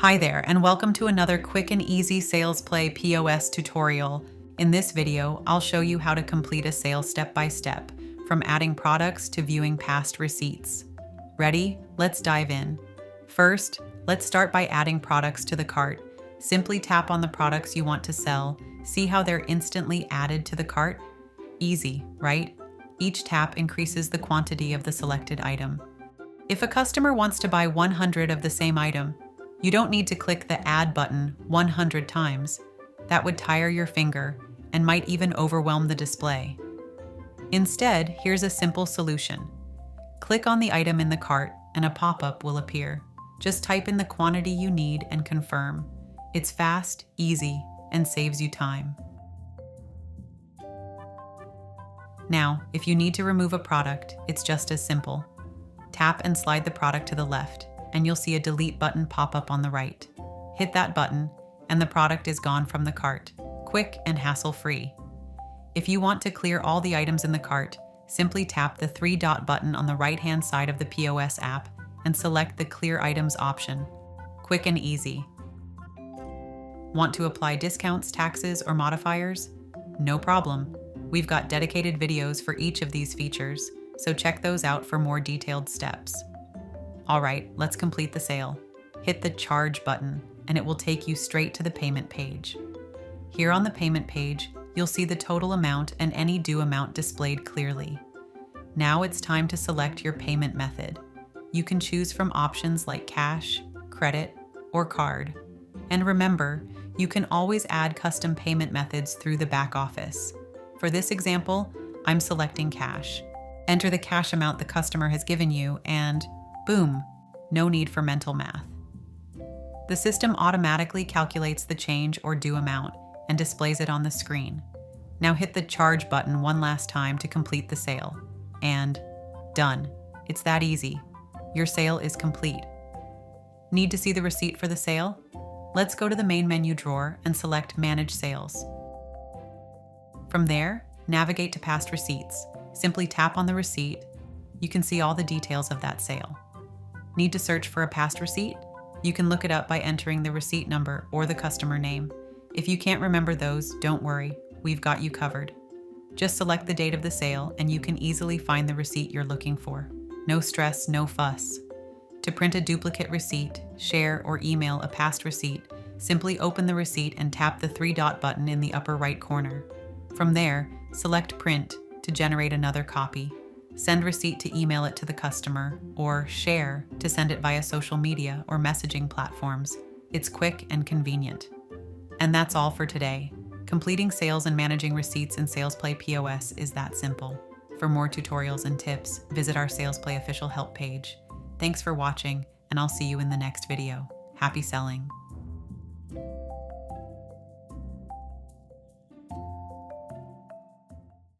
Hi there, and welcome to another quick and easy SalesPlay POS tutorial. In this video, I'll show you how to complete a sale step by step, from adding products to viewing past receipts. Ready? Let's dive in. First, let's start by adding products to the cart. Simply tap on the products you want to sell. See how they're instantly added to the cart? Easy, right? Each tap increases the quantity of the selected item. If a customer wants to buy 100 of the same item, you don't need to click the Add button 100 times. That would tire your finger and might even overwhelm the display. Instead, here's a simple solution. Click on the item in the cart and a pop-up will appear. Just type in the quantity you need and confirm. It's fast, easy, and saves you time. Now, if you need to remove a product, it's just as simple. Tap and slide the product to the left, and you'll see a delete button pop up on the right. Hit that button, and the product is gone from the cart. Quick and hassle-free. If you want to clear all the items in the cart, simply tap the three-dot button on the right-hand side of the POS app and select the Clear Items option. Quick and easy. Want to apply discounts, taxes, or modifiers? No problem. We've got dedicated videos for each of these features, so check those out for more detailed steps. All right, let's complete the sale. Hit the Charge button, and it will take you straight to the payment page. Here on the payment page, you'll see the total amount and any due amount displayed clearly. Now it's time to select your payment method. You can choose from options like cash, credit, or card. And remember, you can always add custom payment methods through the back office. For this example, I'm selecting cash. Enter the cash amount the customer has given you and boom, no need for mental math. The system automatically calculates the change or due amount and displays it on the screen. Now hit the Charge button one last time to complete the sale. And done. It's that easy. Your sale is complete. Need to see the receipt for the sale? Let's go to the main menu drawer and select Manage Sales. From there, navigate to Past Receipts. Simply tap on the receipt. You can see all the details of that sale. Need to search for a past receipt? You can look it up by entering the receipt number or the customer name. If you can't remember those, don't worry, we've got you covered. Just select the date of the sale and you can easily find the receipt you're looking for. No stress, no fuss. To print a duplicate receipt, share, or email a past receipt, simply open the receipt and tap the three-dot button in the upper right corner. From there, select Print to generate another copy. Send receipt to email it to the customer, or share to send it via social media or messaging platforms. It's quick and convenient. And that's all for today. Completing sales and managing receipts in SalesPlay POS is that simple. For more tutorials and tips, visit our SalesPlay official help page. Thanks for watching, and I'll see you in the next video. Happy selling!